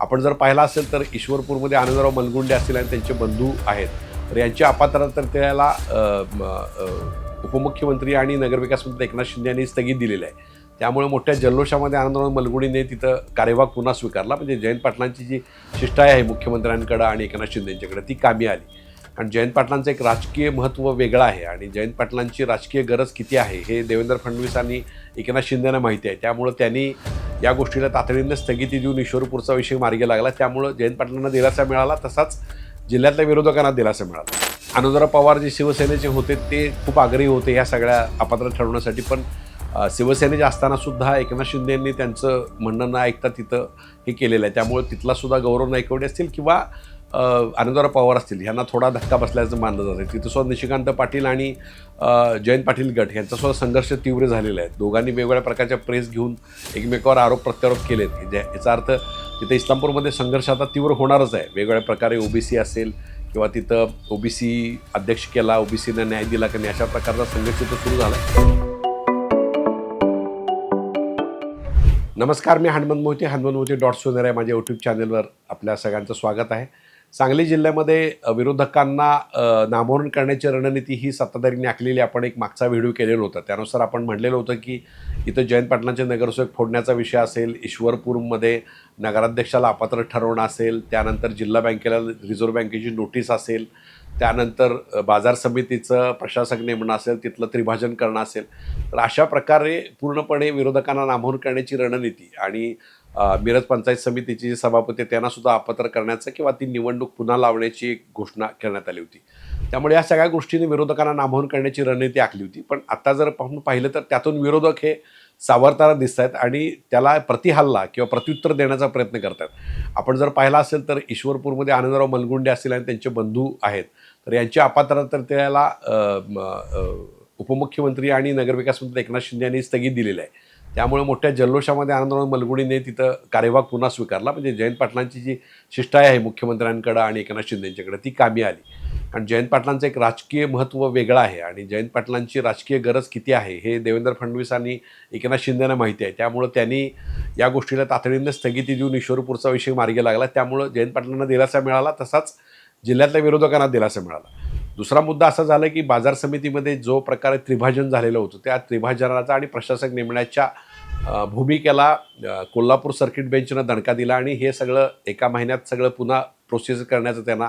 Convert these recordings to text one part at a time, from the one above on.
आपण जर पाहिला असेल तर ईश्वरपूरमध्ये आनंदराव मलगुंडे असतील आणि त्यांचे बंधू आहेत, तर यांची अपात्रता तर त्याला उपमुख्यमंत्री आणि नगरविकास मंत्री एकनाथ शिंदे यांनी स्थगित दिलेलं आहे. त्यामुळे मोठ्या जल्लोषामध्ये आनंदराव मलगुंडेने तिथं कार्यभाग पुन्हा स्वीकारला. म्हणजे जयंत पाटलांची जी शिष्टाई आहे मुख्यमंत्र्यांकडं आणि एकनाथ शिंदे यांच्याकडे ती कामी आली. कारण जयंत पाटलांचं एक राजकीय महत्त्व वेगळं आहे आणि जयंत पाटलांची राजकीय गरज किती आहे हे देवेंद्र फडणवीस आणि एकनाथ शिंदेंना माहिती आहे. त्यामुळं त्यांनी या गोष्टीला तातडीनं स्थगिती देऊन ईश्वरपूरचा विषय मार्गी लागला. त्यामुळं जयंत पाटलांना दिलासा मिळाला, तसाच जिल्ह्यातल्या विरोधकांना दिलासा मिळाला. आनंदराव पवार जे शिवसेनेचे होते ते खूप आग्रही होते ह्या सगळ्या अपात्र ठरवण्यासाठी, पण शिवसेनेचे असतानासुद्धा एकनाथ शिंदे यांनी त्यांचं म्हणणं न ऐकता तिथं हे केलेलं आहे. त्यामुळे तिथलासुद्धा गौरव नाईकवाडे असतील किंवा आनंदराव पवार असतील ह्यांना थोडा धक्का बसल्याचं मानलं जातं. तिथं सुद्धा निशिकांत पाटील आणि जयंत पाटील गट यांचासुद्धा संघर्ष तीव्र झालेला आहे. दोघांनी वेगवेगळ्या प्रकारच्या प्रेस घेऊन एकमेकावर आरोप प्रत्यारोप केलेत. याचा अर्थ तिथं इस्लामपूरमध्ये संघर्ष आता तीव्र होणारच आहे. वेगवेगळ्या प्रकारे ओबीसी असेल किंवा तिथं ओबीसी अध्यक्ष केला, ओबीसीनं न्याय दिला का नाही, अशा प्रकारचा संघर्ष तिथं सुरू झाला आहे. नमस्कार, मी हनुमंत मोहिते .सोनेर आहे माझ्या यूट्यूब चॅनलवर आपल्या सगळ्यांचं स्वागत आहे. सांगली जिल्ह्यामध्ये विरोधकांना नामोहरण करण्याची रणनीती ही सत्ताधाऱ्यांनी आखलेली आपण एक मागचा व्हिडिओ केलेला होता. त्यानुसार आपण म्हणलेलं होतं की इथं जयंत पाटलांचे नगरसेवक फोडण्याचा विषय असेल, ईश्वरपूरमध्ये नगराध्यक्षाला अपात्र ठरवणं असेल, त्यानंतर जिल्हा बँकेला रिझर्व्ह बँकेची नोटीस असेल, त्यानंतर बाजार समितीचं प्रशासक नेमणं असेल, तिथलं त्रिभाजन करणं असेल, तर अशा प्रकारे पूर्णपणे विरोधकांना नामोहर करण्याची रणनीती आणि मिरज पंचायत समितीचे जे सभापती त्यांनासुद्धा अपात्र करण्याचं किंवा ती निवडणूक पुन्हा लावण्याची एक घोषणा करण्यात आली होती. त्यामुळे या सगळ्या गोष्टींनी विरोधकांना नामोहर करण्याची रणनीती आखली होती. पण आता जर पाहिलं तर त्यातून विरोधक हे सावरताना दिसत आहेत आणि त्याला प्रतिहल्ला किंवा प्रत्युत्तर देण्याचा प्रयत्न करतात. आपण जर पाहिला असेल तर ईश्वरपूरमध्ये आनंदराव मलगुंडे असतील आणि त्यांचे बंधू आहेत, तर यांची अपात्रता तर त्याला उपमुख्यमंत्री आणि नगरविकास मंत्री एकनाथ शिंदे यांनी स्थगित दिलेलं आहे. त्यामुळे मोठ्या जल्लोषामध्ये आनंदराव मलगुंडेने तिथं कार्यभाग पुन्हा स्वीकारला. म्हणजे जयंत पाटलांची जी शिष्टाई आहे मुख्यमंत्र्यांकडं आणि एकनाथ शिंदे यांच्याकडे ती कामी आली. कारण जयंत पाटलांचं एक राजकीय महत्त्व वेगळं आहे आणि जयंत पाटलांची राजकीय गरज किती आहे हे देवेंद्र फडणवीस आणि एकनाथ शिंदेंना माहिती आहे. त्यामुळं त्यांनी या गोष्टीला तातडीनं स्थगिती देऊन ईश्वरपूरचा विषय मार्गी लागला. त्यामुळं जयंत पाटलांना दिलासा मिळाला, तसाच जिल्ह्यातल्या विरोधकांना दिलासा मिळाला. दुसरा मुद्दा असा झाला की बाजार समितीमध्ये जो प्रकारे त्रिभाजन झालेलं होतं, त्या त्रिभाजनाचा आणि प्रशासक नेमण्याच्या भूमिकेला कोल्हापूर सर्किट बेंचनं दणका दिला आणि हे सगळं एका महिन्यात सगळं पुन्हा प्रोसेस करण्याचं त्यांना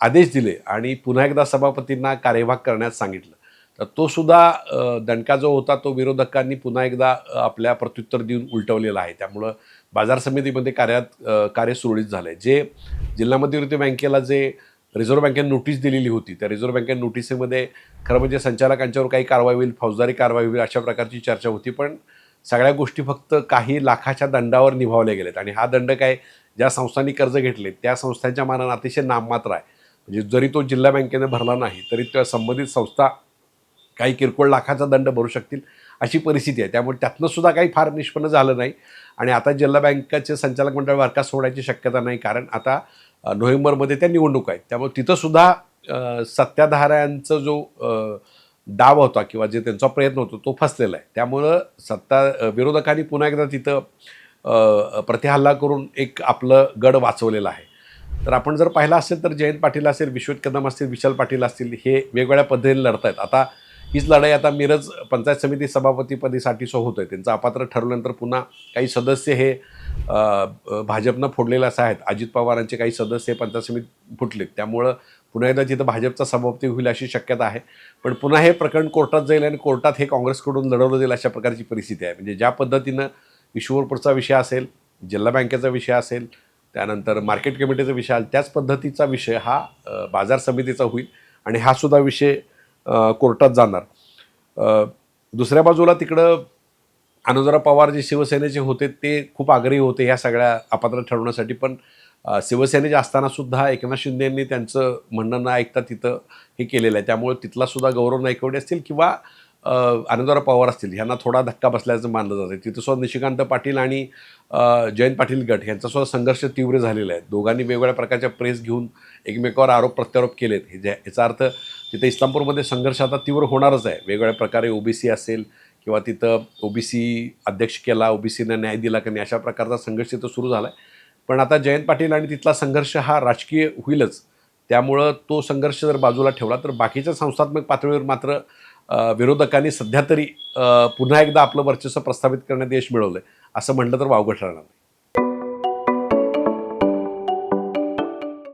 आदेश दिले आणि पुन्हा एकदा सभापतींना कार्यभाग करण्यास सांगितलं. तर तो सुद्धा दणका जो होता तो विरोधकांनी पुन्हा एकदा आपल्या प्रत्युत्तर देऊन उलटवलेला आहे. त्यामुळं बाजार समितीमध्ये कार्य सुरळीत झालं आहे. जे जिल्हा मध्यवर्ती बँकेला जे रिझर्व्ह बँकेने नोटीस दिलेली होती, त्या रिझर्व्ह बँकेने नोटीसमध्ये खरं म्हणजे संचालकांच्यावर काही कारवाई होईल, फौजदारी कारवाई होईल, अशा प्रकारची चर्चा होती. पण सगळ्या गोष्टी फक्त काही लाखाच्या दंडावर निभावल्या गेल्यात आणि हा दंड काय ज्या संस्थांनी कर्ज घेतले त्या संस्थांच्या मानानं अतिशय नाममात्र आहे. म्हणजे जरी तो जिल्हा बँकेने भरला नाही तरी त्या संबंधित संस्था काही किरकोळ लाखाचा दंड भरू शकतील अशी परिस्थिती आहे. त्यामुळे त्यातनं सुद्धा काही फार निष्पन्न झालं नाही आणि आता जिल्हा बँकेचे संचालक मंडळ बरखास्त होण्याची शक्यता नाही. कारण आता नोव्हेंबरमध्ये त्या निवडणूक आहेत. त्यामुळे तिथंसुद्धा सत्ताधाऱ्यांचा जो डाव होता किंवा जे त्यांचा प्रयत्न होता तो फसलेला आहे. त्यामुळं विरोधकांनी पुन्हा एकदा तिथं प्रतिहल्ला करून एक आपलं गड वाचवलेलं आहे. तर आपण जर पाहिलं असेल तर जयंत पाटील असेल, विश्वजित कदम असतील, विशाल पाटील असतील, हे वेगवेगळ्या पद्धतीने लढत आहेत. आता हीच लढाई आता मिरज पंचायत समिती सभापतीपदीसाठी होत आहे. त्यांचं अपात्र ठरवल्यानंतर पुन्हा काही सदस्य हे भाजपनं फोडलेले असं आहेत. अजित पवारांचे काही सदस्य पंचायत समिती फुटलेत. त्यामुळं पुन्हा एकदा तिथं भाजपचा सभापती होईल अशी शक्यता आहे. पण पुन्हा हे प्रकरण कोर्टात जाईल आणि कोर्टात हे काँग्रेसकडून लढवलं जाईल अशा प्रकारची परिस्थिती आहे. म्हणजे ज्या पद्धतीनं ईश्वरपूरचा विषय असेल, जिल्हा बँकेचा विषय असेल, त्यानंतर मार्केट कमिटीचा विषय आला, त्याच पद्धतीचा विषय हा बाजार समितीचा होईल आणि हा सुद्धा विषय कोर्टात जाणार. दुसऱ्या बाजूला तिकडं आनंदराव पवार जे शिवसेनेचे होते ते खूप आग्रही होते ह्या सगळ्या अपात्र ठरवण्यासाठी, पण शिवसेनेचे असतानासुद्धा एकनाथ शिंदे यांनी त्यांचं म्हणणं न ऐकता तिथं हे केलेलं आहे. त्यामुळे तिथलासुद्धा गौरव नाईकवाडे असतील किंवा आनंदराव पवार असतील ह्यांना थोडा धक्का बसल्याचं मानलं जातं. तिथं सुद्धा निशिकांत पाटील आणि जयंत पाटील गट यांचासुद्धा संघर्ष तीव्र झालेला आहे. दोघांनी वेगवेगळ्या प्रकारच्या प्रेस घेऊन एकमेकावर आरोप प्रत्यारोप केलेत. याचा अर्थ तिथं इस्लामपूरमध्ये संघर्ष आता तीव्र होणारच आहे. वेगवेगळ्या प्रकारे ओबीसी असेल किंवा तिथं ओबीसी अध्यक्ष केला, ओबीसीनं न्याय दिला का नाही, अशा प्रकारचा संघर्ष तिथं सुरू झाला आहे. पण आता जयंत पाटील आणि तिथला संघर्ष हा राजकीय होईलच. त्यामुळं तो संघर्ष जर बाजूला ठेवला तर बाकीच्या संस्थात्मक पातळीवर मात्र विरोधकांनी सध्या तरी पुन्हा एकदा आपलं वर्चस्व प्रस्थापित करण्यात यश मिळवलं आहे असं म्हटलं तर वावगं ठरणार नाही.